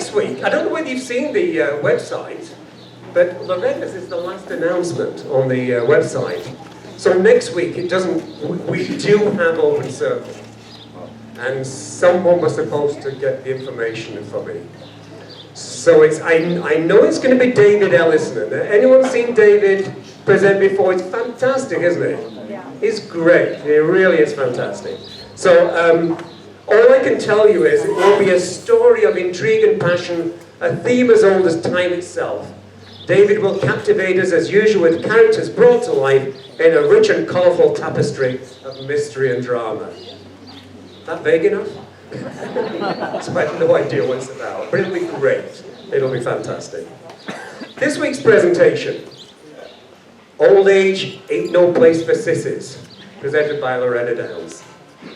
next week, I don't know whether you've seen the website, but Loretta's is the last announcement on the website. So next week, we do have Open Circle. And someone was supposed to get the information for me. So I know it's going to be David Ellison. Anyone seen David present before? It's fantastic, isn't it? Yeah. He's great. He really is fantastic. So all I can tell you is it will be a story of intrigue and passion, a theme as old as time itself. David will captivate us as usual with characters brought to life in a rich and colourful tapestry of mystery and drama. That vague enough? So I have no idea what it's about, but it'll be great. It'll be fantastic. This week's presentation, Old Age Ain't No Place for Sissies, presented by Loretta Downs.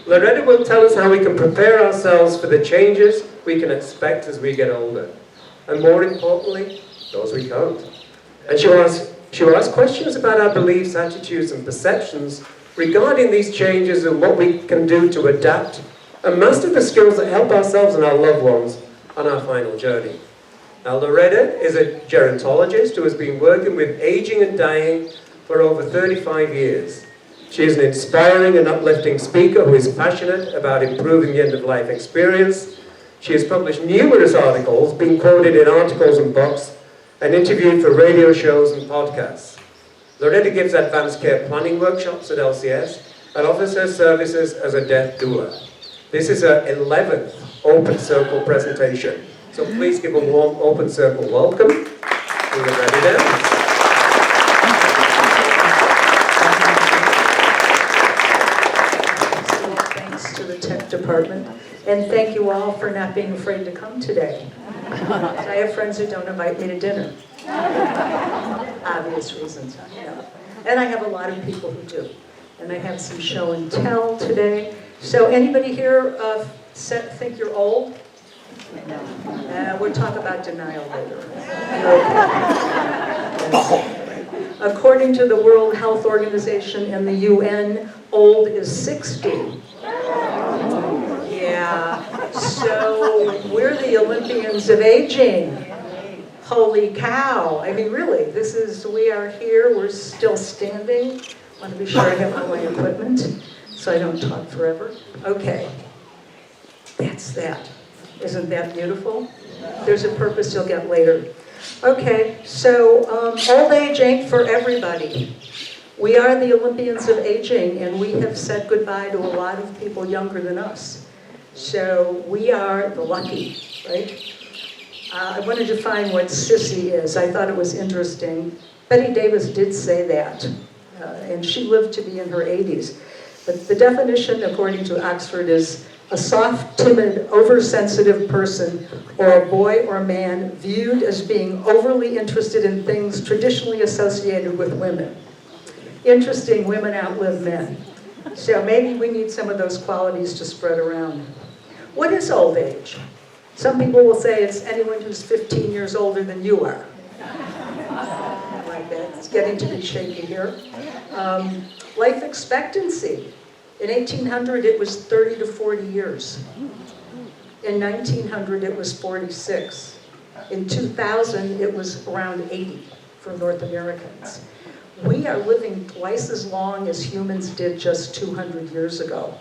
Loretta will tell us how we can prepare ourselves for the changes we can expect as we get older. And more importantly, those we can't. And she'll ask questions about our beliefs, attitudes, and perceptions regarding these changes and what we can do to adapt and master the skills that help ourselves and our loved ones on our final journey. Now, Loretta is a gerontologist who has been working with aging and dying for over 35 years. She is an inspiring and uplifting speaker who is passionate about improving the end-of-life experience. She has published numerous articles, been quoted in articles and books, and interviewed for radio shows and podcasts. Loretta gives advanced care planning workshops at LCS and offers her services as a death doula. This is her 11th Open Circle presentation. So please give a warm Open Circle welcome to Loretta Downs. Thanks to the tech department. And thank you all for not being afraid to come today. I have friends who don't invite me to dinner. Obvious reasons, you know. And I have a lot of people who do. And I have some show and tell today. So anybody here think you're old? No. We'll talk about denial later. According to the World Health Organization and the UN, old is 60. Yeah, so we're the Olympians of aging. Holy cow. I mean, really, we are here, we're still standing. I want to be sure I have all my equipment so I don't talk forever. Okay, that's that. Isn't that beautiful? There's a purpose you'll get later. Okay, so old age ain't for everybody. We are the Olympians of aging, and we have said goodbye to a lot of people younger than us. So we are the lucky, right? I wanted to find what sissy is. I thought it was interesting. Bette Davis did say that, and she lived to be in her 80s. But the definition, according to Oxford, is a soft, timid, oversensitive person, or a boy or man viewed as being overly interested in things traditionally associated with women. Interesting, women outlive men. So maybe we need some of those qualities to spread around. What is old age? Some people will say it's anyone who's 15 years older than you are. Like that. It's getting to be shaky here. Life expectancy. In 1800, it was 30 to 40 years. In 1900, it was 46. In 2000, it was around 80 for North Americans. We are living twice as long as humans did just 200 years ago.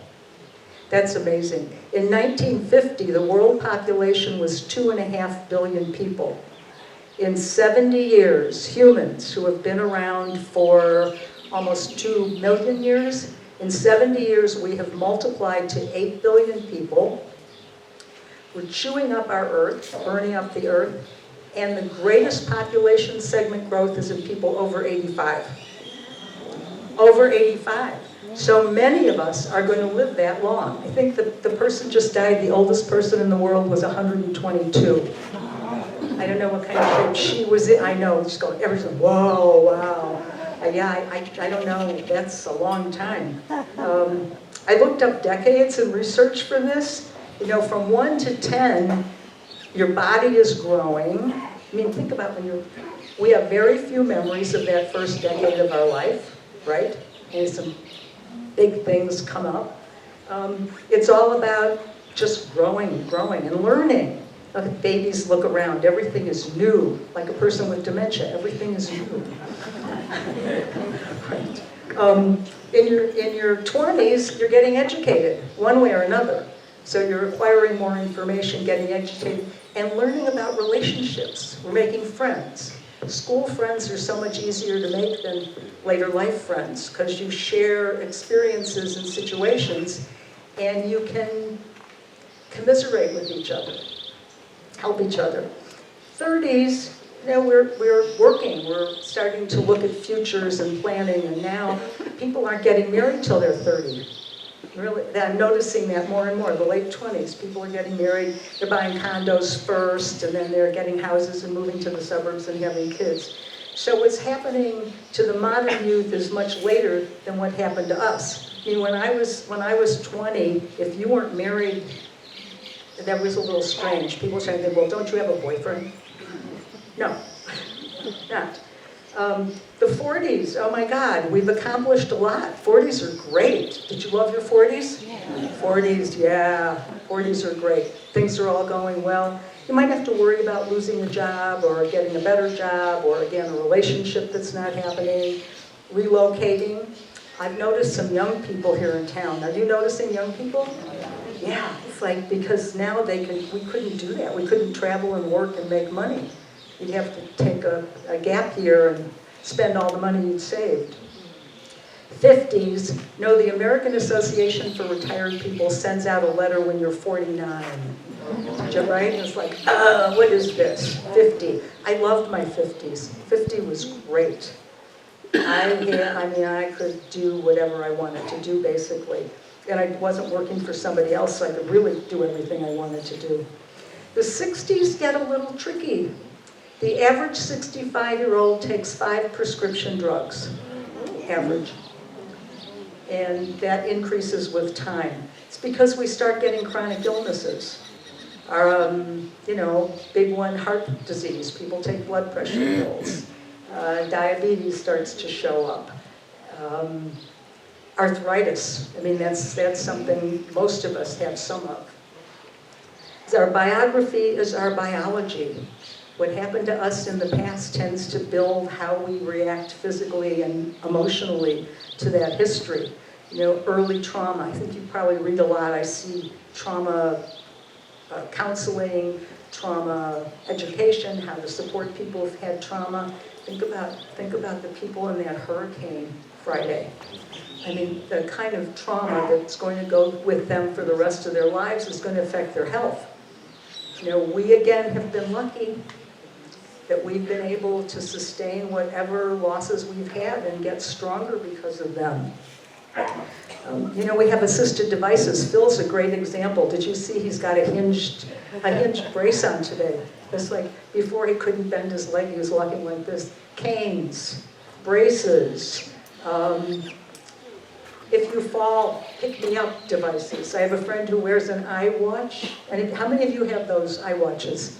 That's amazing. In 1950, the world population was 2.5 billion people. In 70 years, humans who have been around for almost 2 million years, in 70 years we have multiplied to 8 billion people. We're chewing up our earth, burning up the earth, and the greatest population segment growth is in people over 85. Over 85. So many of us are going to live that long. I think the person just died, the oldest person in the world was 122. I don't know what kind of shape she was in. I know, just going, everything, whoa, wow. Yeah, I don't know, that's a long time. I looked up decades and research for this. You know, from 1 to 10, your body is growing. I mean, think about we have very few memories of that first decade of our life, right? And some big things come up. It's all about just growing and learning. Babies look around, everything is new. Like a person with dementia, everything is new. Right. In your 20s, you're getting educated, one way or another. So you're acquiring more information, getting educated, and learning about relationships. We're making friends. School friends are so much easier to make than later life friends, because you share experiences and situations, and you can commiserate with each other, help each other. 30s, we're working, we're starting to look at futures and planning, and now people aren't getting married till they're 30. Really, I'm noticing that more and more. The late 20s, people are getting married, they're buying condos first, and then they're getting houses and moving to the suburbs and having kids. So what's happening to the modern youth is much later than what happened to us. I mean, when I was 20, if you weren't married, that was a little strange. People saying, well, don't you have a boyfriend? No, not. The 40s, oh my God, we've accomplished a lot. 40s are great. Did you love your 40s? Yeah. 40s, yeah. 40s are great. Things are all going well. You might have to worry about losing a job or getting a better job or, again, a relationship that's not happening, relocating. I've noticed some young people here in town. Are you noticing young people? Yeah, it's like, because now we couldn't do that. We couldn't travel and work and make money. You'd have to take a gap year and spend all the money you'd saved. 50s, no, the American Association for Retired People sends out a letter when you're 49. Did you write? It's like, what is this? 50. I loved my 50s. 50 was great. I could do whatever I wanted to do, basically. And I wasn't working for somebody else, so I could really do everything I wanted to do. The 60s get a little tricky. The average 65-year-old takes 5 prescription drugs, average. And that increases with time. It's because we start getting chronic illnesses. Our, big one, heart disease. People take blood pressure pills. Diabetes starts to show up. Arthritis. I mean, that's something most of us have some of. Our biography is our biology. What happened to us in the past tends to build how we react physically and emotionally to that history. Early trauma. I think you probably read a lot. I see trauma counseling, trauma education, how to support people who've had trauma. Think about the people in that hurricane Friday. I mean, the kind of trauma that's going to go with them for the rest of their lives is going to affect their health. We again have been lucky that we've been able to sustain whatever losses we've had and get stronger because of them. We have assisted devices. Phil's a great example. Did you see he's got a hinged brace on today? It's like before he couldn't bend his leg, he was walking like this. Canes, braces, if you fall, pick me up devices. I have a friend who wears an iWatch. And how many of you have those iWatches?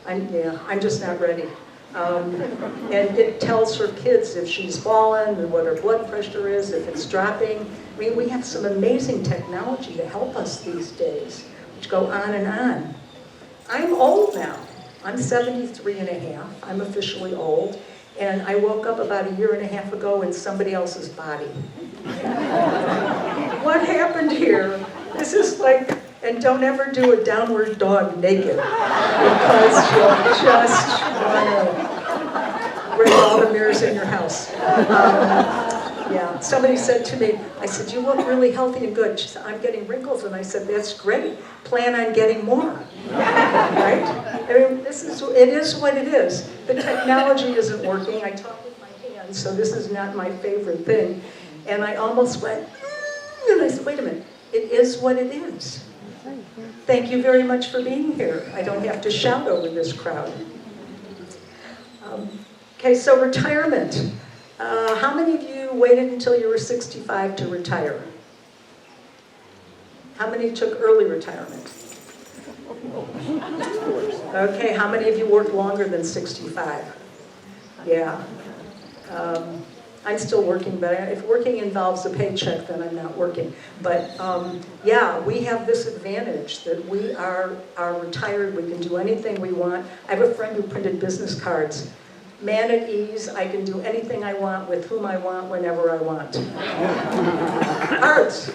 I'm just not ready. And it tells her kids if she's fallen and what her blood pressure is, if it's dropping. I mean, we have some amazing technology to help us these days, which go on and on. I'm old now. I'm 73 and a half. I'm officially old. And I woke up about a year and a half ago in somebody else's body. What happened here? This is like, and don't ever do a downward dog naked, because you'll just want to break all the mirrors in your house. Yeah, somebody said to me, I said, you look really healthy and good. She said, I'm getting wrinkles. And I said, that's great. Plan on getting more. Right? I mean, it is what it is. The technology isn't working. I talk with my hands, so this is not my favorite thing. And I almost went, and I said, wait a minute. It is what it is. Thank you very much for being here. I don't have to shout over this crowd. Okay, so retirement. How many of you waited until you were 65 to retire? How many took early retirement? Okay, how many of you worked longer than 65? Yeah. I'm still working, but if working involves a paycheck, then I'm not working. But yeah, we have this advantage that we are retired, we can do anything we want. I have a friend who printed business cards. Man at ease, I can do anything I want with whom I want, whenever I want. Cards,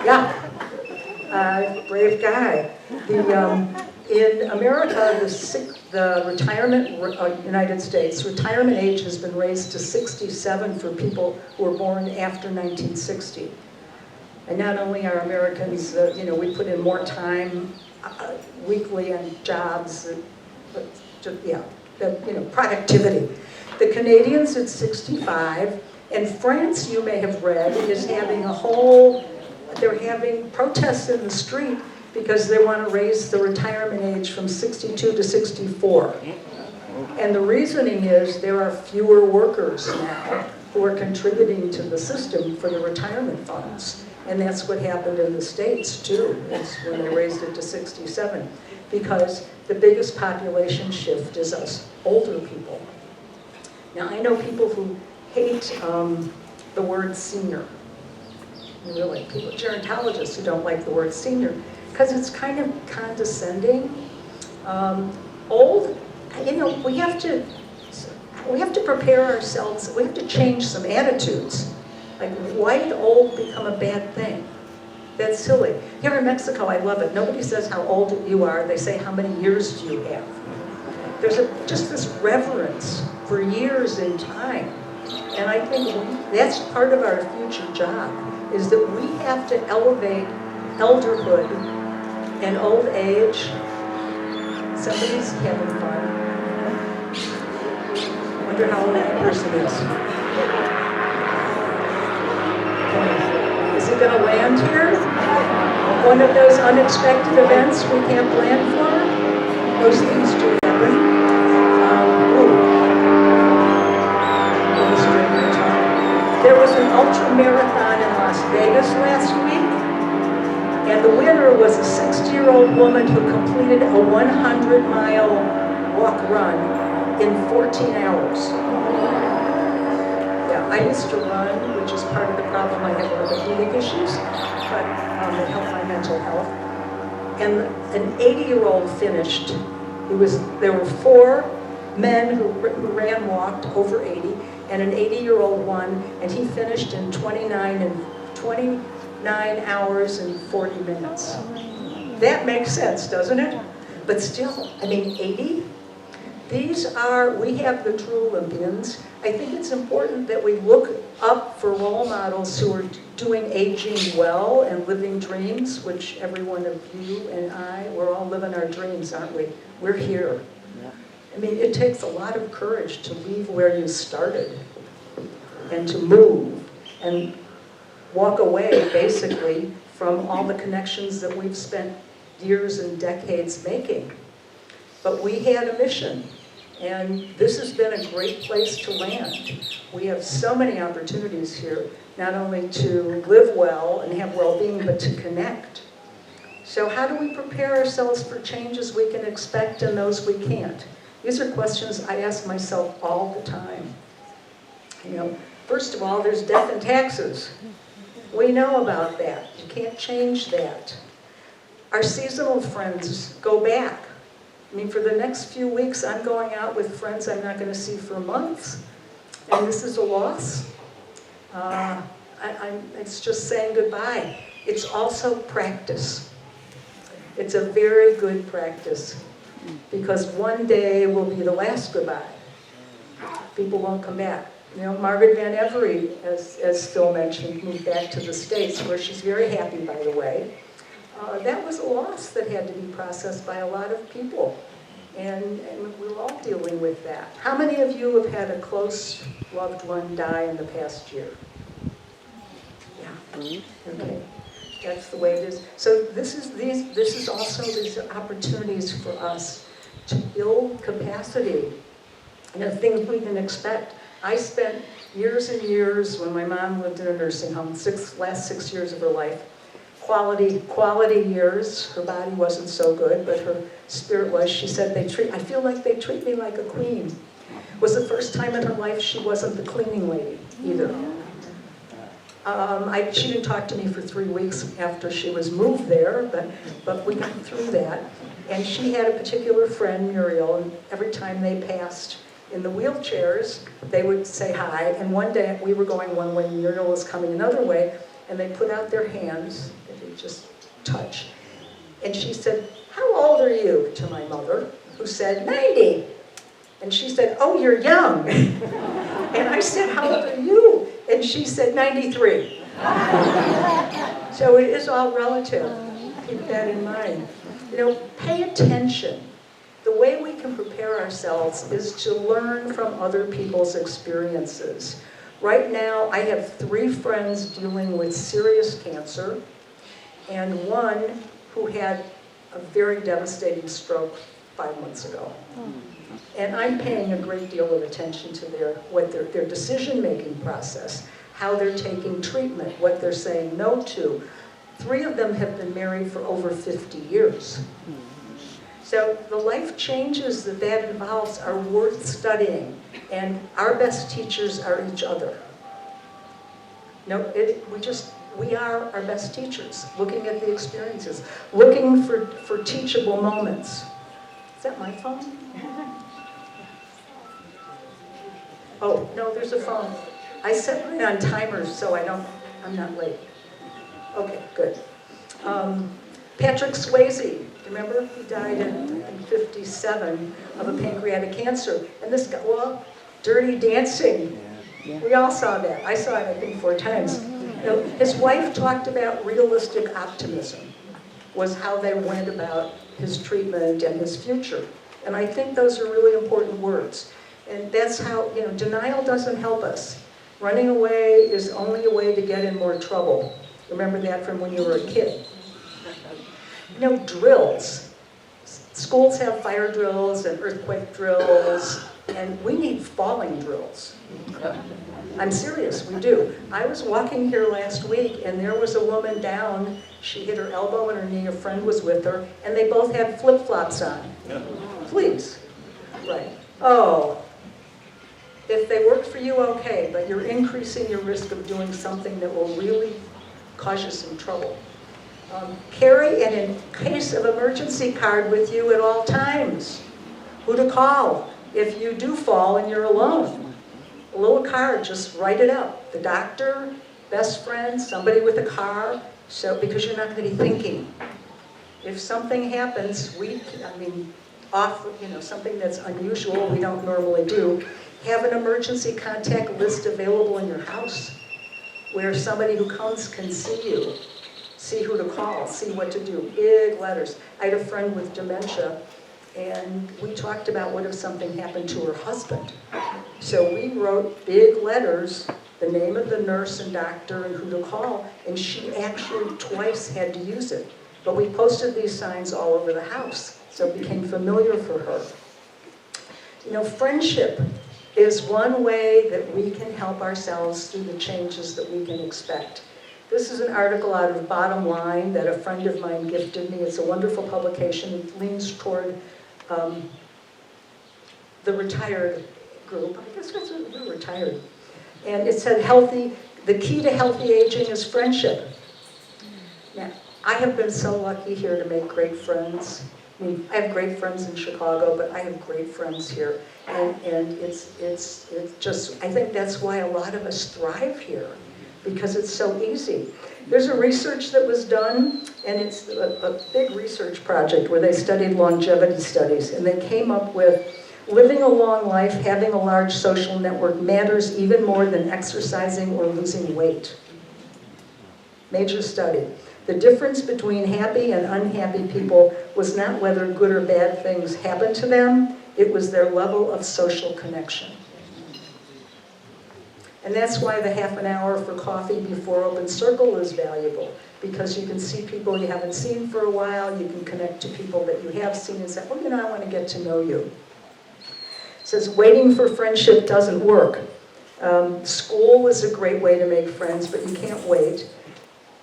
yeah. Brave guy. In America, the retirement, United States, retirement age has been raised to 67 for people who were born after 1960. And not only are Americans, we put in more time weekly on jobs, but productivity. The Canadians at 65, and France, you may have read, is having they're having protests in the street because they want to raise the retirement age from 62 to 64. And the reasoning is there are fewer workers now who are contributing to the system for the retirement funds. And that's what happened in the States too, is when they raised it to 67. Because the biggest population shift is us older people. Now I know people who hate the word senior. Really, people, gerontologists who don't like the word senior, because it's kind of condescending. Old, we have to prepare ourselves, we have to change some attitudes. Like, why did old become a bad thing? That's silly. Here in Mexico, I love it. Nobody says how old you are, they say how many years do you have. There's just this reverence for years in time. And I think that's part of our future job, is that we have to elevate elderhood and old age. Somebody's having fun. I wonder how old that person is. Is it going to land here? One of those unexpected events we can't plan for? Those things do happen. There was an ultra marathon in Las Vegas last week, and the winner was a 60-year-old woman who completed a 100-mile walk-run in 14 hours. Yeah, I used to run, which is part of the problem. I have orthopedic issues, but it helped my mental health. And an 80-year-old finished. There were 4 men who walked over 80, and an 80-year-old won, and he finished in 29 hours and 40 minutes. That makes sense, doesn't it? But still, 80? We have the true Olympians. I think it's important that we look up for role models who are doing aging well and living dreams, which every one of you and we're all living our dreams, aren't we? We're here. It takes a lot of courage to leave where you started and to move and walk away, basically, from all the connections that we've spent years and decades making. But we had a mission, and this has been a great place to land. We have so many opportunities here, not only to live well and have well-being, but to connect. So how do we prepare ourselves for changes we can expect and those we can't? These are questions I ask myself all the time. First of all, there's death and taxes. We know about that. You can't change that. Our seasonal friends go back. For the next few weeks, I'm going out with friends I'm not going to see for months. And this is a loss. It's just saying goodbye. It's also practice. It's a very good practice. Because one day will be the last goodbye. People won't come back. Margaret Van Every, as Phil mentioned, moved back to the States, where she's very happy, by the way. That was a loss that had to be processed by a lot of people. And we're all dealing with that. How many of you have had a close loved one die in the past year? Yeah. Okay. That's the way it is. So this is also these opportunities for us to build capacity. Things we can expect. I spent years and years when my mom lived in a nursing home, last 6 years of her life. Quality years. Her body wasn't so good, but her spirit was. She said, I feel like they treat me like a queen. Was the first time in her life she wasn't the cleaning lady either. She didn't talk to me for 3 weeks after she was moved there, but we got through that. And she had a particular friend, Muriel, and every time they passed in the wheelchairs, they would say hi. And one day we were going one way, and Muriel was coming another way, and they put out their hands, and they just touch. And she said, "How old are you?" to my mother, who said, 90. And she said, "Oh, you're young." And I said, "How old are you?" And she said, 93. So it is all relative. Keep that in mind. You know, pay attention. The way we can prepare ourselves is to learn from other people's experiences. Right now, I have 3 friends dealing with serious cancer, and one who had a very devastating stroke 5 months ago. And I'm paying a great deal of attention to their decision-making process, how they're taking treatment, what they're saying no to. 3 of them have been married for over 50 years. So the life changes that involves are worth studying, and our best teachers are each other. We are our best teachers, looking at the experiences, looking for teachable moments. Is that my phone? Oh, no, there's a phone. I set mine on timers so I'm not late. Okay, good. Patrick Swayze, remember? He died in 57 of a pancreatic cancer. And this guy, well, Dirty Dancing. Yeah. We all saw that. I saw it, I think, 4 times. You know, his wife talked about realistic optimism, was how they went about his treatment and his future. And I think those are really important words. And that's how, you know, denial doesn't help us. Running away is only a way to get in more trouble. Remember that from when you were a kid. You know, drills. Schools have fire drills and earthquake drills, and we need falling drills. I'm serious, we do. I was walking here last week, and there was a woman down. She hit her elbow and her knee. A friend was with her, and they both had flip-flops on. Yeah. Please. Right. Oh. If they work for you, okay, but you're increasing your risk of doing something that will really cause you some trouble. Carry an in case of emergency card with you at all times. Who to call if you do fall and you're alone. A little card, just write it up. The doctor, best friend, somebody with a car, because you're not going to be thinking. If something happens, something that's unusual, we don't normally do, have an emergency contact list available in your house where somebody who comes can see you, see who to call, see what to do. Big letters. I had a friend with dementia, and we talked about what if something happened to her husband. So we wrote big letters, the name of the nurse and doctor and who to call, and she actually twice had to use it. But we posted these signs all over the house, so it became familiar for her. You know, friendship is one way that we can help ourselves through the changes that we can expect. This is an article out of Bottom Line that a friend of mine gifted me. It's a wonderful publication. It leans toward the retired group. I guess we're retired. And it said, the key to healthy aging is friendship. Now, I have been so lucky here to make great friends. I have great friends in Chicago, but I have great friends here. And it's just, I think that's why a lot of us thrive here, because it's so easy. There's a research that was done, and it's a big research project where they studied longevity studies, and they came up with living a long life, having a large social network matters even more than exercising or losing weight. Major study. The difference between happy and unhappy people was not whether good or bad things happened to them, it was their level of social connection. And that's why the half an hour for coffee before open circle is valuable, because you can see people you haven't seen for a while, you can connect to people that you have seen and say, oh, I want to get to know you. It says waiting for friendship doesn't work. School is a great way to make friends, but you can't wait.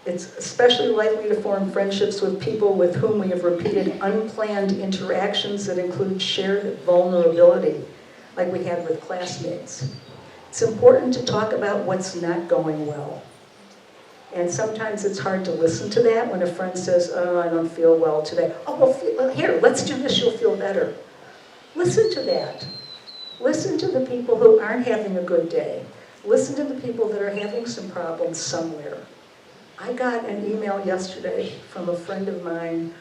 It's especially likely to form friendships with people with whom we have repeated unplanned interactions that include shared vulnerability. like we had with classmates. It's important to talk about what's not going well. And sometimes it's hard to listen to that when a friend says, oh, I don't feel well today. Oh, well, here, let's do this, you'll feel better. Listen to that. Listen to the people who aren't having a good day. Listen to the people that are having some problems somewhere. I got an email yesterday from a friend of mine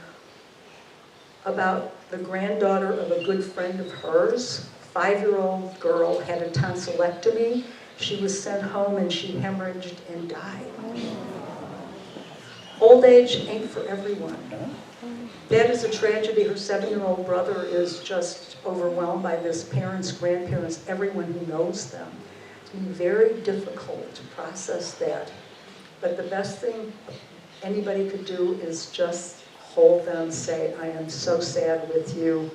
about the granddaughter of a good friend of hers. 5-year-old girl had a tonsillectomy. She was sent home and she hemorrhaged and died. Old age ain't for everyone. That is a tragedy. Her 7-year-old brother is just overwhelmed by this, parents, grandparents, everyone who knows them. It's been very difficult to process that. But the best thing anybody could do is just hold them, say, I am so sad with you.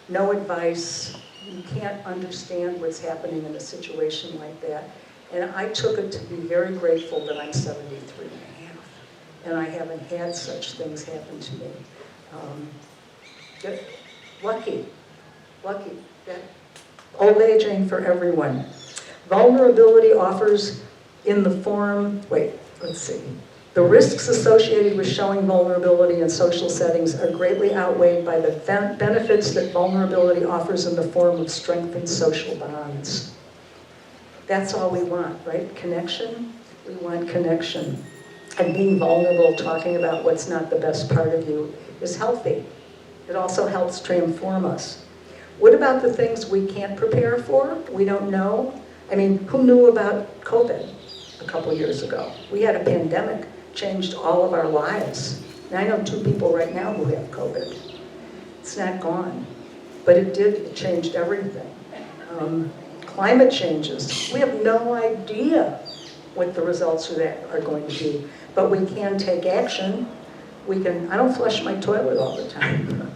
No advice. You can't understand what's happening in a situation like that. And I took it to be very grateful that I'm 73 and a half. And I haven't had such things happen to me. Lucky. That old age ain't for everyone. Vulnerability offers in the form, the risks associated with showing vulnerability in social settings are greatly outweighed by the benefits that vulnerability offers in the form of strengthened social bonds. That's all we want, right? Connection? We want connection. And being vulnerable, talking about what's not the best part of you, is healthy. It also helps transform us. What about the things we can't prepare for? We don't know. I mean, who knew about COVID a couple years ago? We had a pandemic, changed all of our lives. And I know 2 people right now who have COVID. It's not gone, but it changed everything. Climate changes. We have no idea what the results of that are going to be, but we can take action. I don't flush my toilet all the time.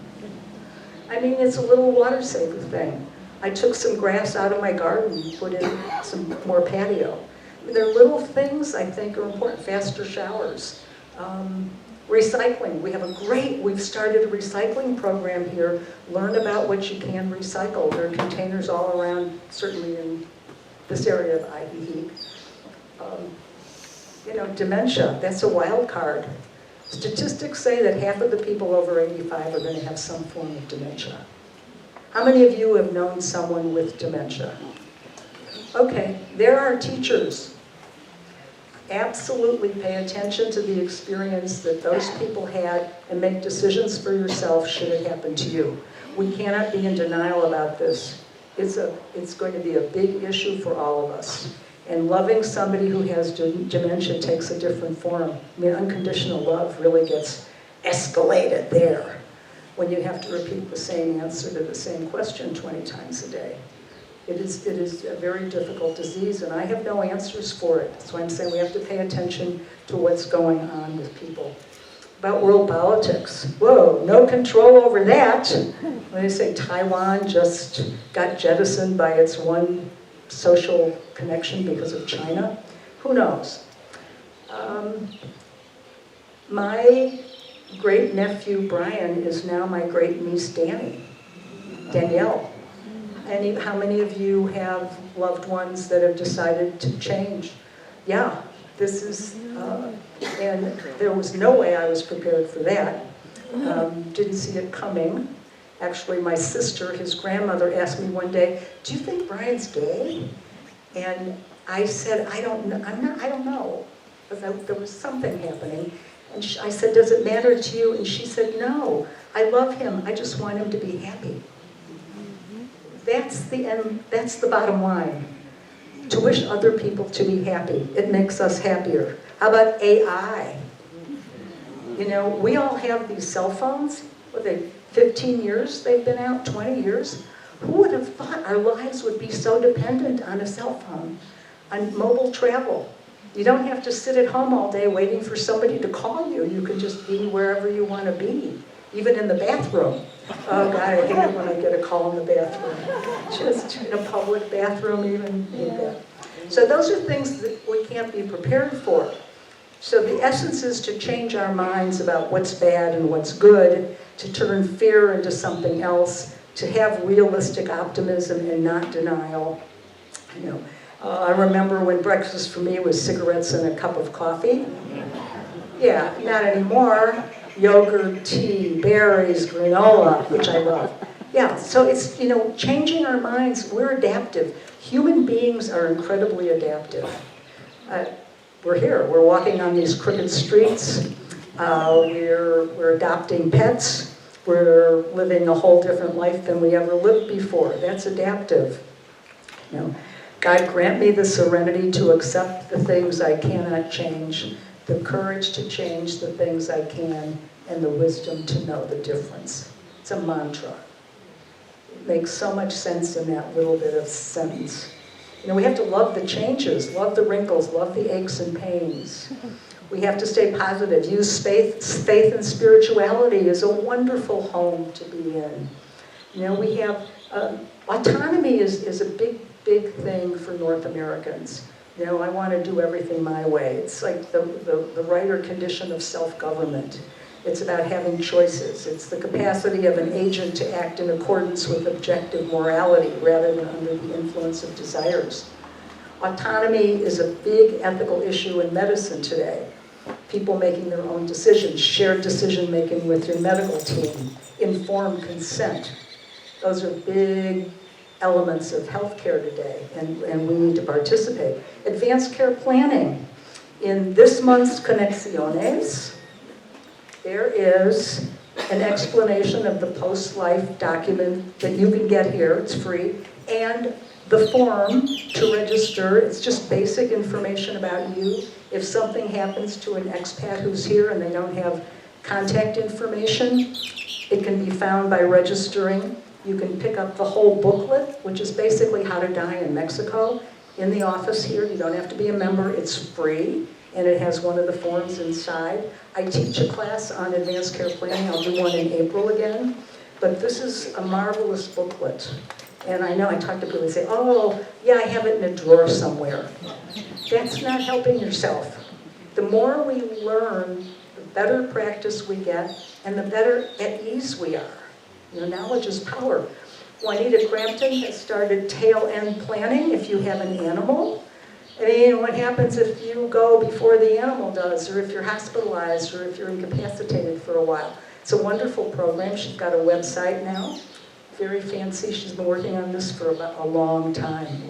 I mean, it's a little water saver thing. I took some grass out of my garden and put in some more patio. There are little things I think are important. Faster showers. Recycling. We've started a recycling program here. Learn about what you can recycle. There are containers all around, certainly in this area of Ivy. Dementia, that's a wild card. Statistics say that half of the people over 85 are going to have some form of dementia. How many of you have known someone with dementia? Okay, there are teachers. Absolutely pay attention to the experience that those people had and make decisions for yourself should it happen to you. We cannot be in denial about this. It's going to be a big issue for all of us. And loving somebody who has dementia takes a different form. I mean, unconditional love really gets escalated there when you have to repeat the same answer to the same question 20 times a day. It is a very difficult disease, and I have no answers for it. That's why I'm saying we have to pay attention to what's going on with people. About world politics. Whoa, no control over that. When they say Taiwan just got jettisoned by its one social connection because of China, who knows? My great-nephew Brian is now my great-niece Danielle. And how many of you have loved ones that have decided to change? Yeah, this is, and there was no way I was prepared for that. Didn't see it coming. Actually, my sister, his grandmother, asked me one day, do you think Brian's gay? And I said, I don't know. But there was something happening. And I said, does it matter to you? And she said, no, I love him. I just want him to be happy. That's the end, that's the bottom line. To wish other people to be happy. It makes us happier. How about AI? We all have these cell phones. 15 years they've been out, 20 years. Who would have thought our lives would be so dependent on a cell phone, on mobile travel? You don't have to sit at home all day waiting for somebody to call you. You can just be wherever you want to be, even in the bathroom. Oh God, I hate it when I get a call in the bathroom. Just in a public bathroom even. Yeah. So those are things that we can't be prepared for. So the essence is to change our minds about what's bad and what's good, to turn fear into something else, to have realistic optimism and not denial. I remember when breakfast for me was cigarettes and a cup of coffee. Yeah, not anymore. Yogurt, tea, berries, granola, which I love. Yeah, so it's, changing our minds. We're adaptive. Human beings are incredibly adaptive. We're here. We're walking on these crooked streets. We're adopting pets. We're living a whole different life than we ever lived before. That's adaptive. God grant me the serenity to accept the things I cannot change, the courage to change the things I can, and the wisdom to know the difference. It's a mantra. It makes so much sense in that little bit of sentence. We have to love the changes, love the wrinkles, love the aches and pains. We have to stay positive. Use faith and spirituality as a wonderful home to be in. We have, autonomy is a big thing for North Americans. I want to do everything my way. It's like the right or condition of self-government. It's about having choices. It's the capacity of an agent to act in accordance with objective morality rather than under the influence of desires. Autonomy is a big ethical issue in medicine today. People making their own decisions, shared decision-making with your medical team, informed consent. Those are big elements of healthcare today, and we need to participate. Advanced care planning. In this month's Conexiones, there is an explanation of the post-life document that you can get here, it's free, and the form to register. It's just basic information about you. If something happens to an expat who's here and they don't have contact information, it can be found by registering. You can pick up the whole booklet, which is basically how to die in Mexico, in the office here. You don't have to be a member, it's free, and it has one of the forms inside. I teach a class on advanced care planning. I'll do one in April again, but this is a marvelous booklet. And I know I talk to people and say, oh, yeah, I have it in a drawer somewhere. That's not helping yourself. The more we learn, the better practice we get, and the better at ease we are. Knowledge is power. Juanita Crampton has started tail end planning if you have an animal. What happens if you go before the animal does, or if you're hospitalized, or if you're incapacitated for a while? It's a wonderful program. She's got a website now. Very fancy. She's been working on this for about a long time.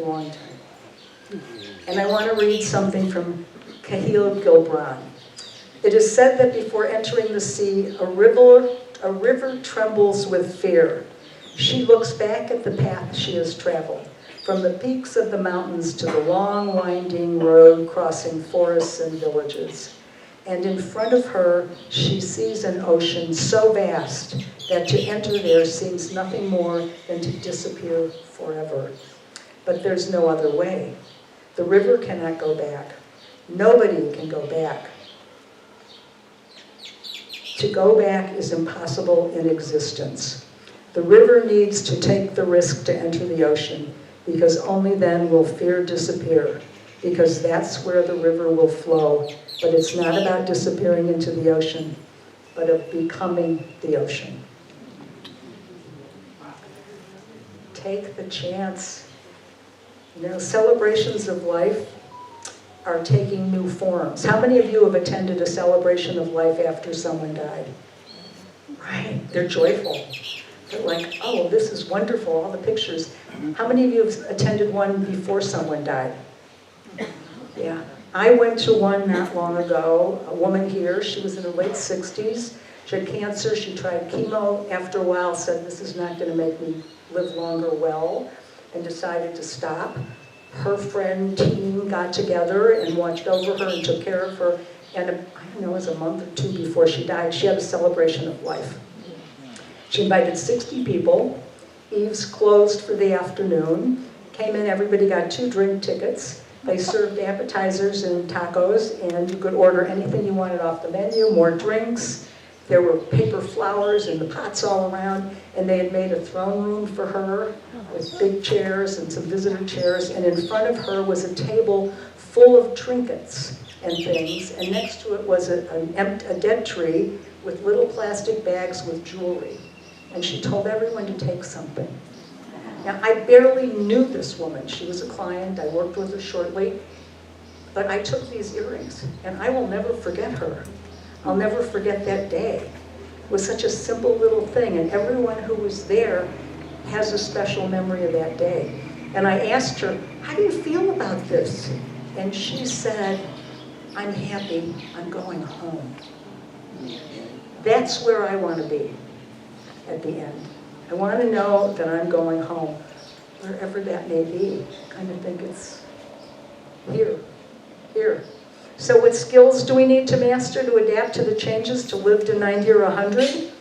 And I want to read something from Cahill Gilbran. It is said that before entering the sea, a river trembles with fear. She looks back at the path she has traveled, from the peaks of the mountains to the long winding road crossing forests and villages. And in front of her, she sees an ocean so vast that to enter there seems nothing more than to disappear forever. But there's no other way. The river cannot go back. Nobody can go back. To go back is impossible in existence. The river needs to take the risk to enter the ocean, because only then will fear disappear, because that's where the river will flow. But it's not about disappearing into the ocean, but of becoming the ocean. Take the chance. Celebrations of life are taking new forms. How many of you have attended a celebration of life after someone died? Right, they're joyful. They're like, oh, this is wonderful, all the pictures. How many of you have attended one before someone died? Yeah, I went to one not long ago. A woman here, she was in her late 60s. She had cancer, she tried chemo. After a while said, this is not gonna make me live longer well, and decided to stop. Her friend team got together and watched over her and took care of her. And I don't know, it was a month or two before she died, she had a celebration of life. She invited 60 people. Eve's closed for the afternoon. Came in, everybody got 2 drink tickets. They served appetizers and tacos, and you could order anything you wanted off the menu, more drinks. There were paper flowers in the pots all around, and they had made a throne room for her with big chairs and some visitor chairs, and in front of her was a table full of trinkets and things, and next to it was a dead tree with little plastic bags with jewelry. and she told everyone to take something. Now, I barely knew this woman. She was a client. I worked with her shortly. But I took these earrings, and I will never forget her. I'll never forget that day. It was such a simple little thing, and everyone who was there has a special memory of that day. And I asked her, how do you feel about this? And she said, I'm happy, I'm going home. That's where I want to be at the end. I want to know that I'm going home, wherever that may be. I kind of think it's here. So what skills do we need to master to adapt to the changes to live to 90 or 100?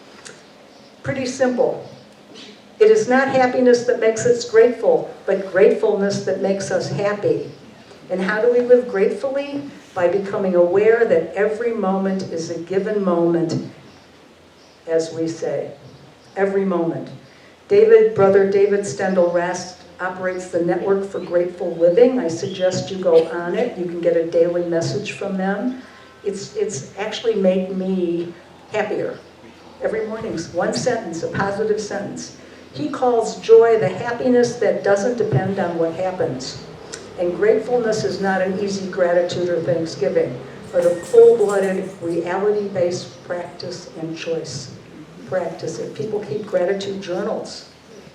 Pretty simple. It is not happiness that makes us grateful, but gratefulness that makes us happy. And how do we live gratefully? By becoming aware that every moment is a given moment, as we say. Every moment. Brother David Stendhal Rast operates the Network for Grateful Living. I suggest you go on it. You can get a daily message from them. It's actually made me happier. Every morning, one sentence, a positive sentence. He calls joy the happiness that doesn't depend on what happens. And gratefulness is not an easy gratitude or Thanksgiving, but a full-blooded, reality-based practice and choice. Practice it. People keep gratitude journals.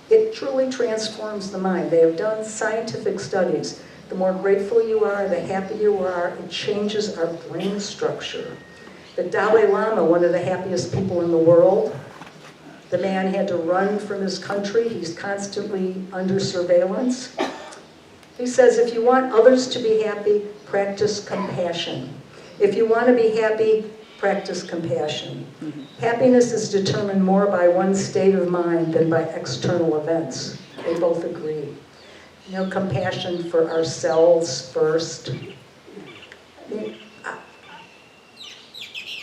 It truly transforms the mind. They have done scientific studies. The more grateful you are, the happier you are. It changes our brain structure. The Dalai Lama, one of the happiest people in the world, the man had to run from his country. He's constantly under surveillance. He says, if you want others to be happy, practice compassion. If you want to be happy, practice compassion. Happiness is determined more by one's state of mind than by external events. They both agree. You know, compassion for ourselves first.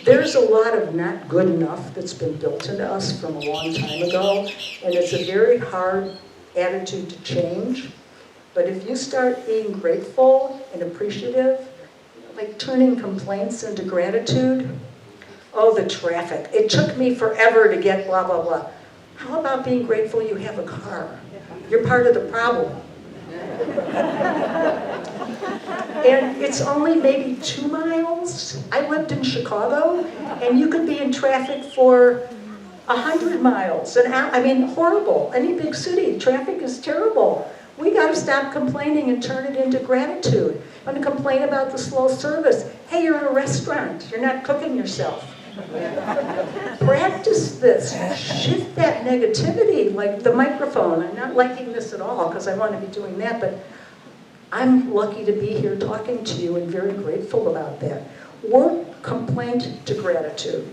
There's a lot of not good enough that's been built into us from a long time ago, and it's a very hard attitude to change. But if you start being grateful and appreciative, like turning complaints into gratitude, oh, the traffic. It took me forever to get blah, blah, blah. How about being grateful you have a car? You're part of the problem. And it's only maybe 2 miles. I lived in Chicago, and you could be in traffic for 100 miles. I mean, horrible. Any big city, traffic is terrible. We got to stop complaining and turn it into gratitude. I'm going to complain about the slow service. Hey, you're in a restaurant. You're not cooking yourself. Practice this. Shift that negativity, like the microphone. I'm not liking this at all because I want to be doing that, but I'm lucky to be here talking to you and very grateful about that. Work complaint to gratitude.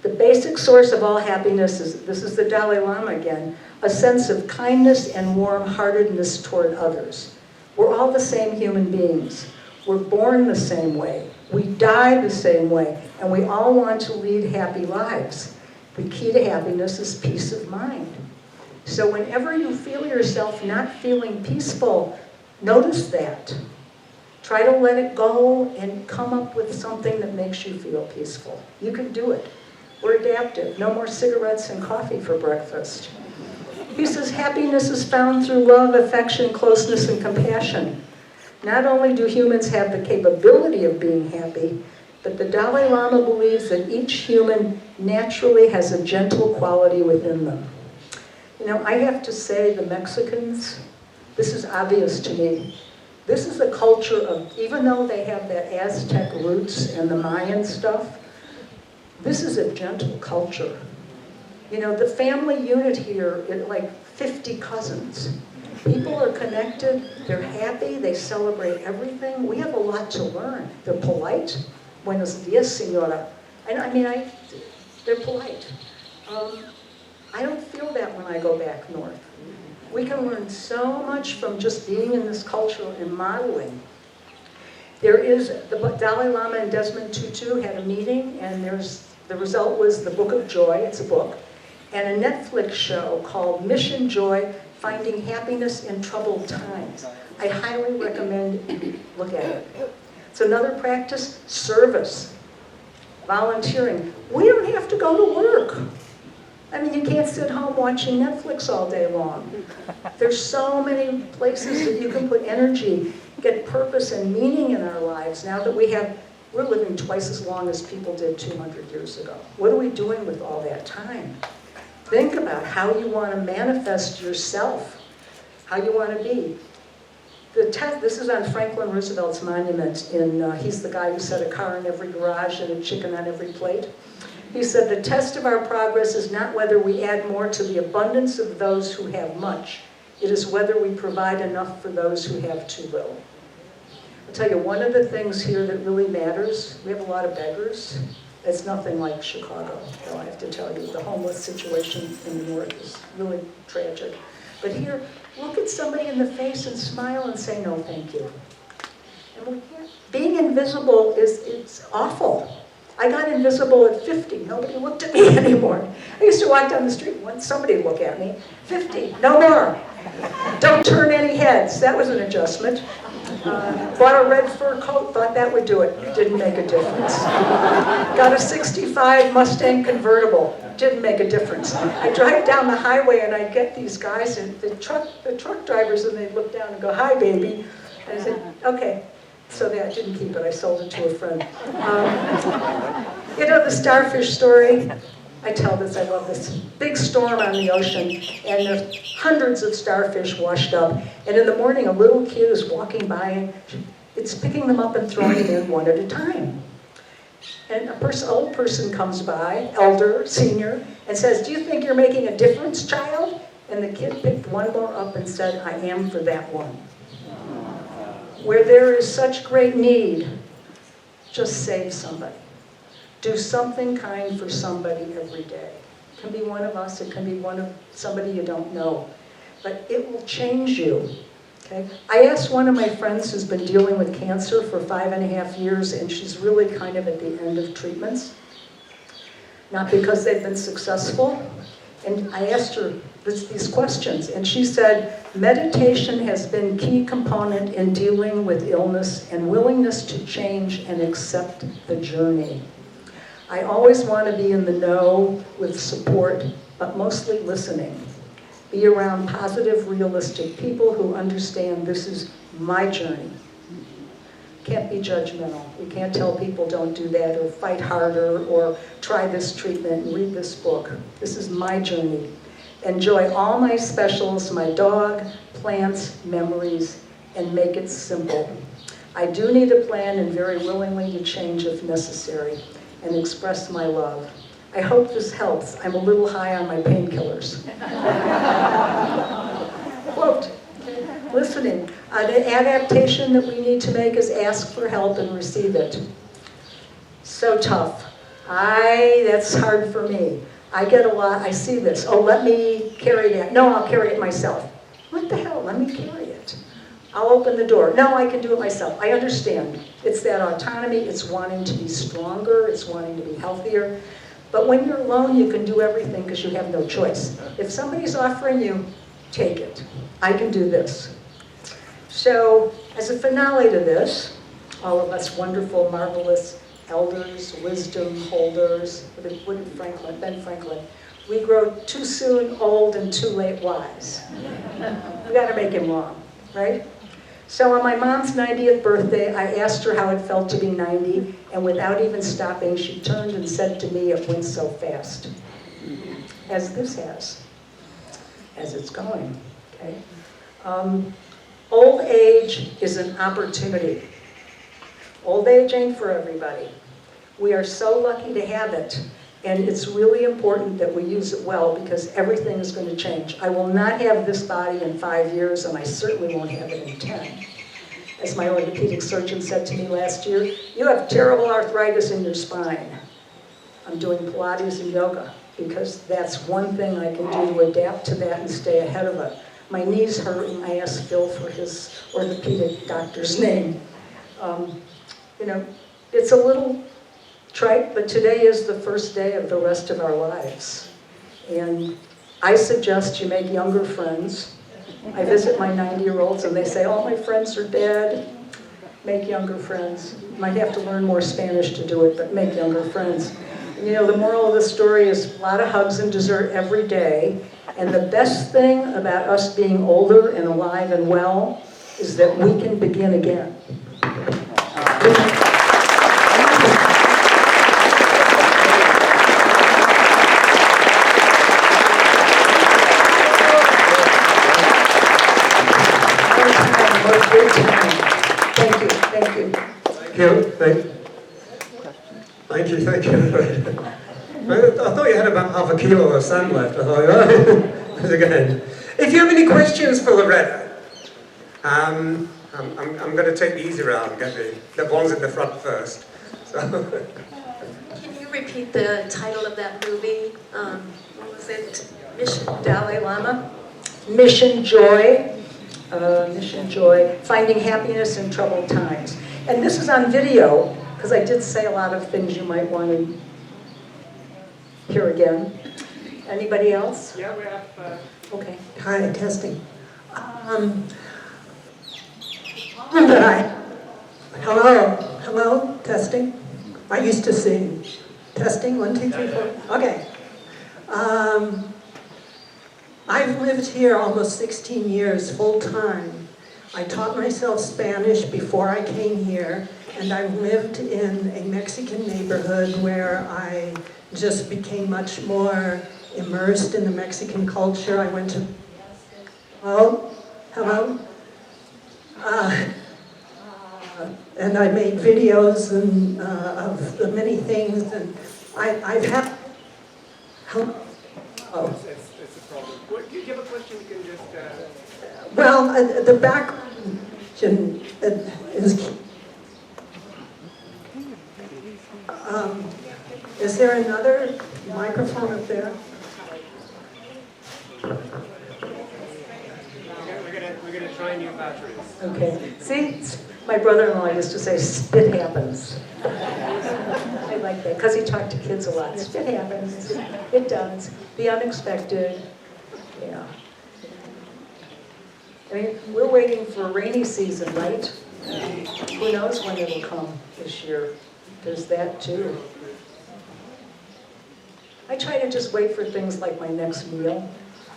The basic source of all happiness is, this is the Dalai Lama again, a sense of kindness and warm-heartedness toward others. We're all the same human beings. We're born the same way. We die the same way. And we all want to lead happy lives. The key to happiness is peace of mind. So whenever you feel yourself not feeling peaceful, notice that. Try to let it go and come up with something that makes you feel peaceful. You can do it. We're adaptive. No more cigarettes and coffee for breakfast. He says happiness is found through love, affection, closeness, and compassion. Not only do humans have the capability of being happy, but the Dalai Lama believes that each human naturally has a gentle quality within them. You know, I have to say the Mexicans, this is obvious to me. This is a culture of, even though they have that Aztec roots and the Mayan stuff, this is a gentle culture. You know, the family unit here is like 50 cousins. People are connected, they're happy, they celebrate everything. We have a lot to learn. They're polite. Buenos dias, señora. And I mean, they're polite. I don't feel that when I go back north. We can learn so much from just being in this culture and modeling. There is, the Dalai Lama and Desmond Tutu had a meeting, and the result was the Book of Joy, it's a book, and a Netflix show called Mission Joy, Finding Happiness in Troubled Times. I highly recommend you look at it. It's another practice, service, volunteering. We don't have to go to work. I mean, you can't sit home watching Netflix all day long. There's so many places that you can put energy, get purpose and meaning in our lives now that we're living twice as long as people did 200 years ago. What are we doing with all that time? Think about how you want to manifest yourself, how you want to be. This is on Franklin Roosevelt's monument. He's the guy who said a car in every garage and a chicken on every plate. He said, the test of our progress is not whether we add more to the abundance of those who have much. It is whether we provide enough for those who have too little. I'll tell you, one of the things here that really matters, we have a lot of beggars. It's nothing like Chicago, though I have to tell you. The homeless situation in the north is really tragic. But here, look at somebody in the face and smile and say, no, thank you. And being invisible it's awful. I got invisible at 50. Nobody looked at me anymore. I used to walk down the street and want somebody to look at me. 50, no more. Don't turn any heads. That was an adjustment. Bought a red fur coat, thought that would do it. Didn't make a difference. Got a 65 Mustang convertible. Didn't make a difference. I drive down the highway and I get these guys, and the truck drivers, and they look down and go, hi, baby. And I said, okay. So that didn't keep it. I sold it to a friend. You know the starfish story? I tell this, I love this. Big storm on the ocean, and there's hundreds of starfish washed up. And in the morning, a little kid is walking by, and it's picking them up and throwing them in one at a time. And old person comes by, elder, senior, and says, do you think you're making a difference, child? And the kid picked one more up and said, I am for that one. Where there is such great need, just save somebody. Do something kind for somebody every day. It can be one of us, it can be somebody you don't know. But it will change you. Okay? I asked one of my friends who's been dealing with cancer for 5.5 years, and she's really kind of at the end of treatments. Not because they've been successful. And I asked her these questions, and she said, meditation has been key component in dealing with illness and willingness to change and accept the journey. I always want to be in the know with support, but mostly listening. Be around positive, realistic people who understand this is my journey. Can't be judgmental. We can't tell people don't do that or fight harder or try this treatment and read this book. This is my journey. Enjoy all my specials, my dog, plants, memories, and make it simple. I do need a plan and very willingly to change if necessary and express my love. I hope this helps. I'm a little high on my painkillers. Quote, listening. The adaptation that we need to make is ask for help and receive it. So tough. That's hard for me. I get a lot, I see this. Oh, let me carry that. No, I'll carry it myself. What the hell? Let me carry it. I'll open the door. No, I can do it myself. I understand. It's that autonomy. It's wanting to be stronger. It's wanting to be healthier. But when you're alone, you can do everything because you have no choice. If somebody's offering you, take it. I can do this. So, as a finale to this, all of us wonderful, marvelous elders, wisdom holders, Ben Franklin, we grow too soon old and too late wise. We gotta make him wrong, right? So on my mom's 90th birthday, I asked her how it felt to be 90, and without even stopping, she turned and said to me, it went so fast. As this has, as it's going, okay? Old age is an opportunity. Old age ain't for everybody. We are so lucky to have it, and it's really important that we use it well because everything is going to change. I will not have this body in 5 years, and I certainly won't have it in 10. As my orthopedic surgeon said to me last year, you have terrible arthritis in your spine. I'm doing Pilates and yoga because that's one thing I can do to adapt to that and stay ahead of it. My knees hurt, and I asked Phil for his orthopedic doctor's name. It's a little trite, but today is the first day of the rest of our lives. And I suggest you make younger friends. I visit my 90-year-olds and they say, all my friends are dead. Make younger friends. Might have to learn more Spanish to do it, but make younger friends. You know, the moral of the story is a lot of hugs and dessert every day. And the best thing about us being older and alive and well is that we can begin again. Good time. Thank you. Thank you. Thank you. I thought you had about half a kilo of sand left. I thought, oh, again. If you have any questions for Loretta, I'm going to take the easy route and get the ones in the front first. So. Can you repeat the title of that movie? What was it? Mission Dalai Lama. Mission Joy. Mission Joy. Finding happiness in troubled times. And this is on video, because I did say a lot of things you might want to hear again. Anybody else? Yeah, we have... Okay. Hi, testing. Hello, testing. I used to sing. Testing, 1, 2, 3, 4. Okay. I've lived here almost 16 years, full time. I taught myself Spanish before I came here, and I lived in a Mexican neighborhood where I just became much more immersed in the Mexican culture. I went to... Hello? And I made videos and, of the many things, and I've had... Hello? Oh. It's a problem. Do you have a question? You can just... Well, the back is there another microphone up there? We're gonna try new batteries. Okay. See, my brother-in-law used to say, spit happens. I like that, because he talked to kids a lot. Spit happens. It does. Be unexpected. Yeah. I mean, we're waiting for a rainy season, right? Who knows when it'll come this year. There's that too. I try to just wait for things like my next meal.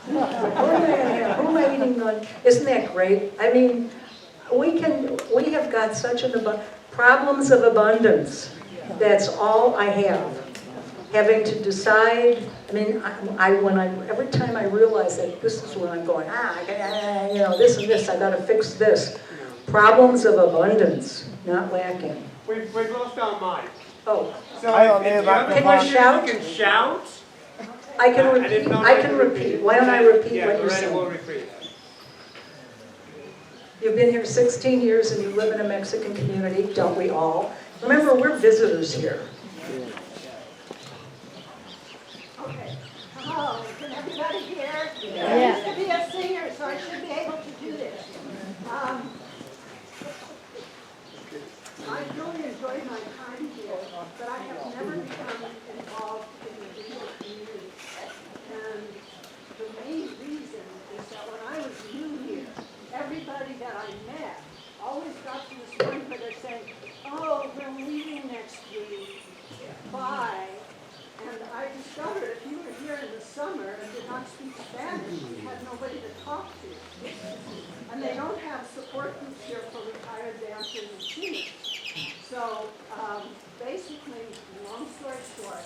Who am I eating on? Isn't that great? I mean, we have got such problems of abundance. That's all I have. Having to decide. I mean, every time I realize that this is where I'm going, this and this, I got to fix this. Problems of abundance, not lacking. We've lost our mic. Oh. So if Can you shout? You can shout. I can repeat. I can repeat. Why don't I repeat what you're saying? Will repeat. You've been here 16 years and you live in a Mexican community, don't we all? Remember, we're visitors here. Okay. Hello, can everybody hear? Yeah. I used to be a singer, so I should be able to do this. I really enjoyed my time here, but I have never become involved in the legal community. And the main reason is that when I was new here, everybody that I met always got to this point where they're saying, oh, we're leaving next week, bye. And I discovered if you were here in the summer and did not speak Spanish, you had nobody to talk to. And they don't have support groups here for retired dancers and singers. So basically, long story short,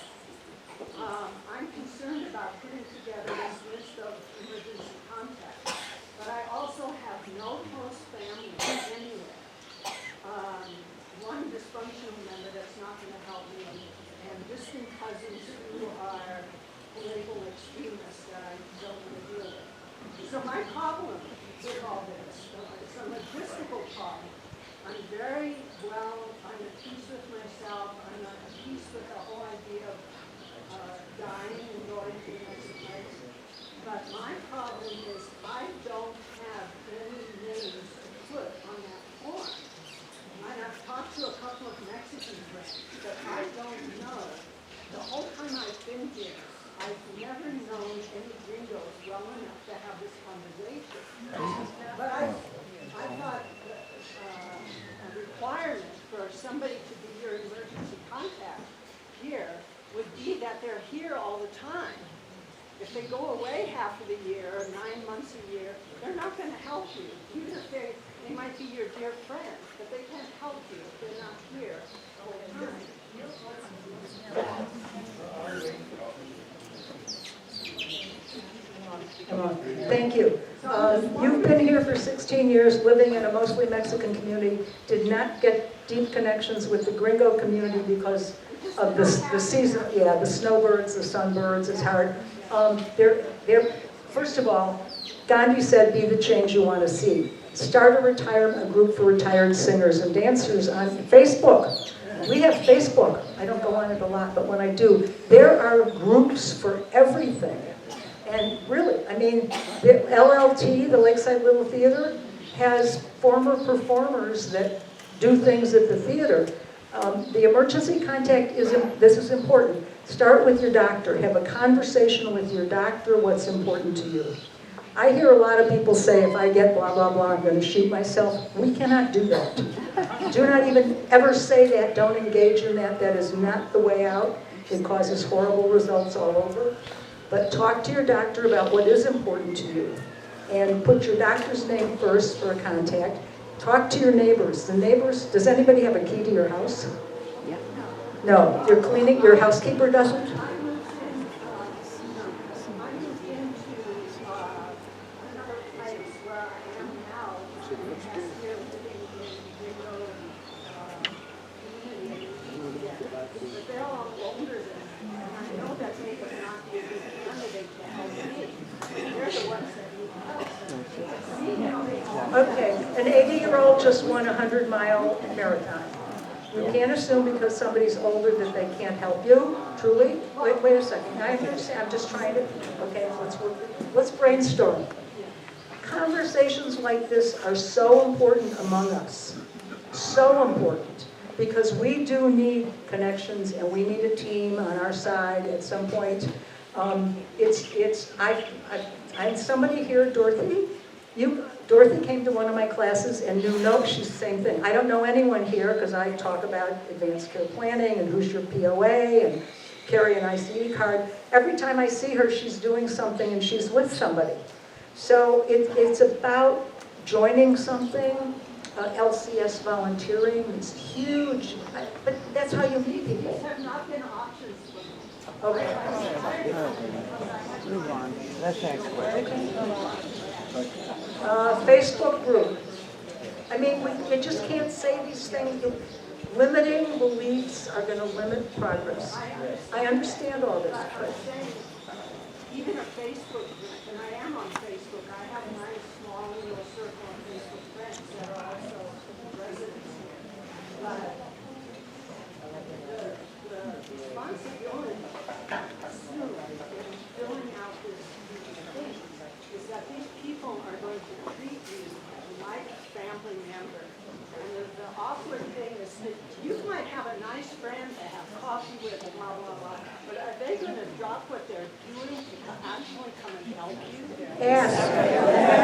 I'm concerned about putting together this list of emergency contacts. But I also have no close family anywhere. One dysfunctional member that's not going to help me, and distant cousins who are political extremists that I don't want to deal with. So my problem with all this, it's a logistical problem. I'm very well, I'm at peace with myself, I'm at peace with the whole idea of dying and going to the next place. But my problem is I don't have any names to put on that form. And I've talked to a couple of Mexican friends, but I don't know. The whole time I've been here, I've never known any gringos well enough to have this conversation. But I thought that a requirement for somebody to be your emergency contact here would be that they're here all the time. If they go away half of the year, or 9 months a year, they're not going to help you. Even if they might be your dear friends, but they can't help you if they're not here the whole time. Come on. Thank you. You've been here for 16 years, living in a mostly Mexican community, did not get deep connections with the gringo community because of the season, the snowbirds, the sunbirds, it's hard. First of all, Gandhi said, be the change you want to see. Start a group for retired singers and dancers on Facebook. We have Facebook. I don't go on it a lot, but when I do, there are groups for everything. And really, I mean, the LLT, the Lakeside Little Theater, has former performers that do things at the theater. The emergency contact this is important. Start with your doctor. Have a conversation with your doctor what's important to you. I hear a lot of people say, if I get blah, blah, blah, I'm going to shoot myself. We cannot do that. Do not even ever say that. Don't engage in that. That is not the way out. It causes horrible results all over. But talk to your doctor about what is important to you. And put your doctor's name first for a contact. Talk to your neighbors. The neighbors, does anybody have a key to your house? Yeah. No. Your housekeeper doesn't? I moved into another place where I am now, last year living in Ringo community, but they're all older than me, and I know that they would not be a good candidate to help me. They're the ones that need help. See how they all Okay, an 80-year-old just won a 100-mile marathon. You can't assume because somebody's older that they can't help you, truly. Wait a second, I understand, I'm just trying to, okay, let's brainstorm. Conversations like this are so important among us, so important, because we do need connections and we need a team on our side at some point. I'm somebody here, Dorothy. Dorothy came to one of my classes and she's the same thing. I don't know anyone here because I talk about advanced care planning and who's your POA and carry an ICE card. Every time I see her, she's doing something and she's with somebody. So it's about joining something. LCS volunteering is huge, but that's how you meet people. These have not been options for me. Okay. Move on. That's next question. Facebook group. I mean, you just can't say these things. Limiting beliefs are going to limit progress. I understand all this, but Even a Facebook group, and I am on Facebook, I have a nice small little circle of Facebook friends that are also residents here. But the responsibility soon in filling out these things is that these people are going to treat you like a family member. And the awkward thing is that you might have a nice friend to have coffee with and blah, blah, blah, but are they going to drop what they're doing to actually come and help you? yes.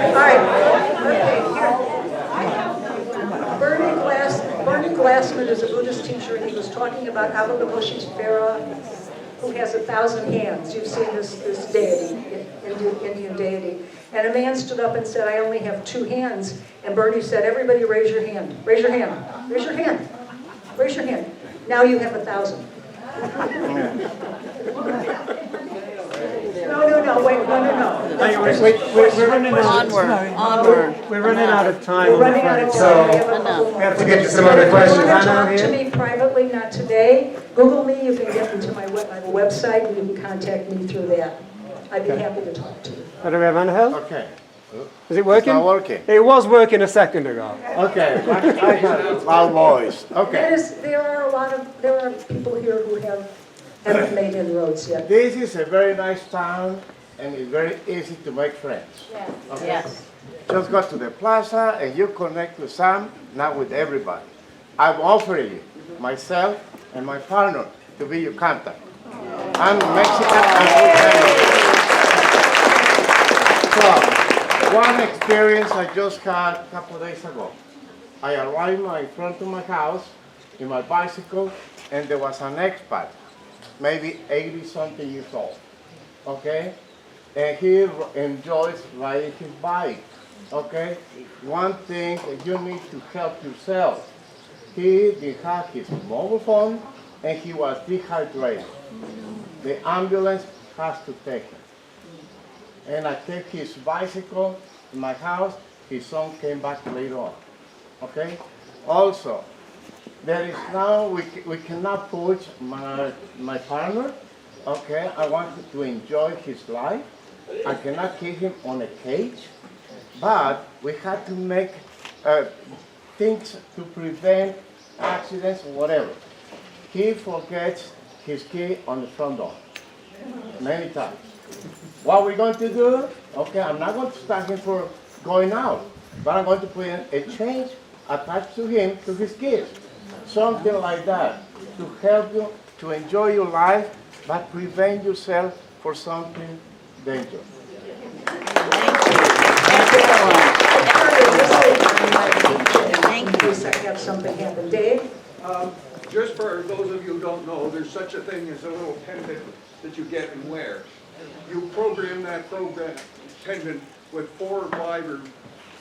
All right. Okay, here. Bernie Glassman is a Buddhist teacher, and he was talking about Avalokiteshvara, who has 1,000 hands. You've seen this deity, Indian deity. And a man stood up and said, I only have 2 hands. And Bernie said, everybody raise your hand. Raise your hand. Raise your hand. Raise your hand. Now you have 1,000. No, wait, no. Wait, we're running out. Onward. We're running out of time. We're running out of time. We have to get to some other questions. If you want to Anna, talk to here? me privately, not today, Google me. You can get into my website, and you can contact me through that. I'd be happy to talk to you. Do we have Anna Hill? Okay. Is it working? It's not working. It was working a second ago. Okay. I got it. Loud voice. Okay. There are people here who haven't made inroads yet. This is a very nice town and it's very easy to make friends. Okay? Yes. Just go to the plaza and you connect with some, not with everybody. I'm offering you, myself and my partner, to be your contact. I'm Mexican and Bulgarian. So, one experience I just had a couple of days ago. I arrived in front of my house in my bicycle and there was an expat maybe 80-something years old, okay? And he enjoys riding his bike, okay? One thing that you need to help yourself. He did have his mobile phone and he was dehydrated. The ambulance has to take him. And I kept his bicycle in my house. His son came back later on, okay? Also, there is now, we cannot push my partner, okay? I want to enjoy his life. I cannot keep him on a cage, but we have to make things to prevent accidents or whatever. He forgets his key on the front door many times. What we're going to do, okay, I'm not going to stop him for going out, but I'm going to put in a chain attached to him, to his keys. Something like that to help you to enjoy your life, but prevent yourself for something dangerous. In case I have something happen. Dave? Just for those of you who don't know, there's such a thing as a little pendant that you get and wear. You program that pendant with 4 or 5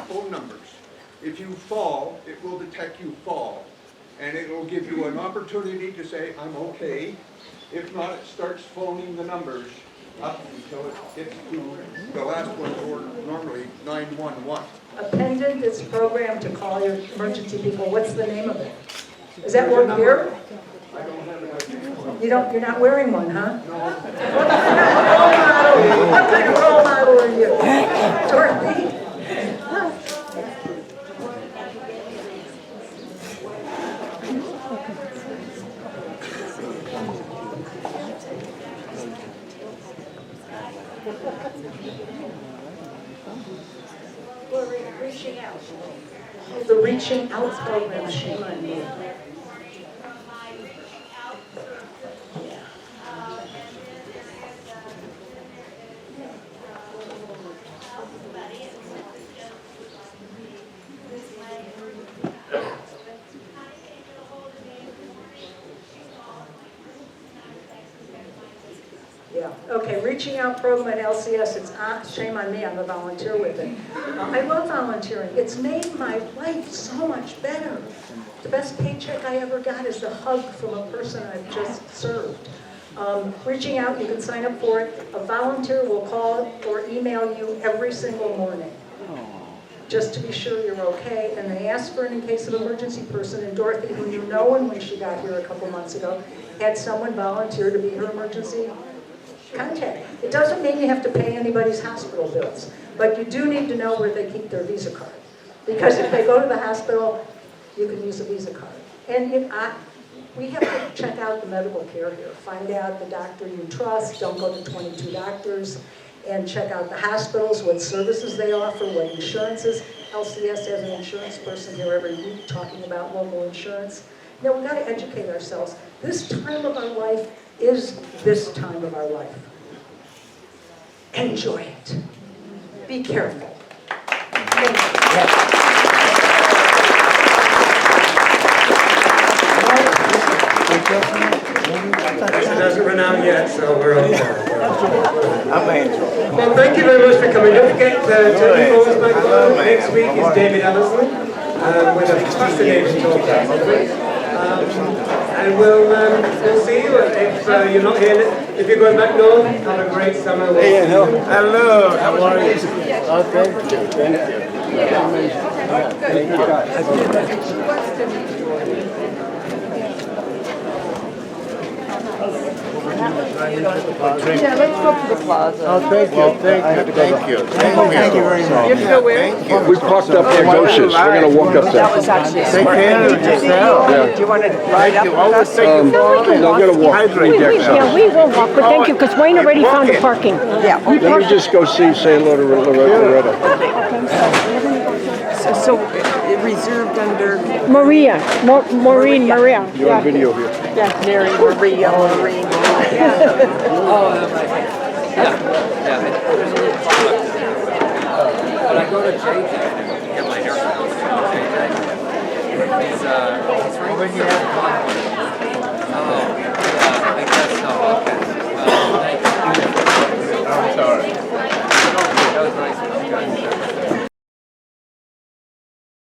phone numbers. If you fall, it will detect you fall. And it will give you an opportunity to say, I'm okay. If not, it starts phoning the numbers up until it gets to the last one, or normally 911. A pendant is programmed to call your emergency people. What's the name of it? Is that work here? I don't have it. You're not wearing one, huh? No. What kind of role model are you? Dorothy? We're reaching out. The Reaching Out program, shame on me. Yeah, okay, Reaching Out program at LCS, it's shame on me, I'm a volunteer with it. I love volunteering. It's made my life so much better. The best paycheck I ever got is the hug from a person I've just served. Reaching Out, you can sign up for it. A volunteer will call or email you every single morning, just to be sure you're okay. And they ask for an in case of emergency person. And Dorothy, who you know when she got here a couple months ago, had someone volunteer to be her emergency contact. It doesn't mean you have to pay anybody's hospital bills, but you do need to know where they keep their Visa card. Because if they go to the hospital, you can use a Visa card. And we have to check out the medical care here. Find out the doctor you trust. Don't go to 22 doctors. And check out the hospitals, what services they offer, what insurances. LCS has an insurance person here every week talking about local insurance. Now, we've got to educate ourselves. This time of our life is this time of our life. Enjoy it. Be careful. Thank you. It hasn't run out yet, so we're on time. I'm Angel. Well, thank you very much for coming. Don't forget Tony Bowles back on. Next week is David Ellison with a fascinating talk. And we'll see you. If you're not here, if you're going back north, have a great summer. We'll see you. Hello, how are you? Oh, thank you, thank Yeah, let's go to the plaza. Oh, thank you, thank you. Thank you very much. You have to go where? We parked up near Goshes. We're going to walk up That there. was actually Take smart. care of yourself. Do you want to ride up with Always us? take your phone and No, I'm going to walk. Yeah, we will walk, but thank you, because Wayne already found the parking. Yeah. Let me just go say hello to Loretta. So reserved under Maria, Maureen, Maria. You're on video here. yeah, Mary, Maria, Maureen. But I go to JJ to get my hair cut. He's right over here. That's all, okay. Thank you. I'm sorry. That was nice. Okay.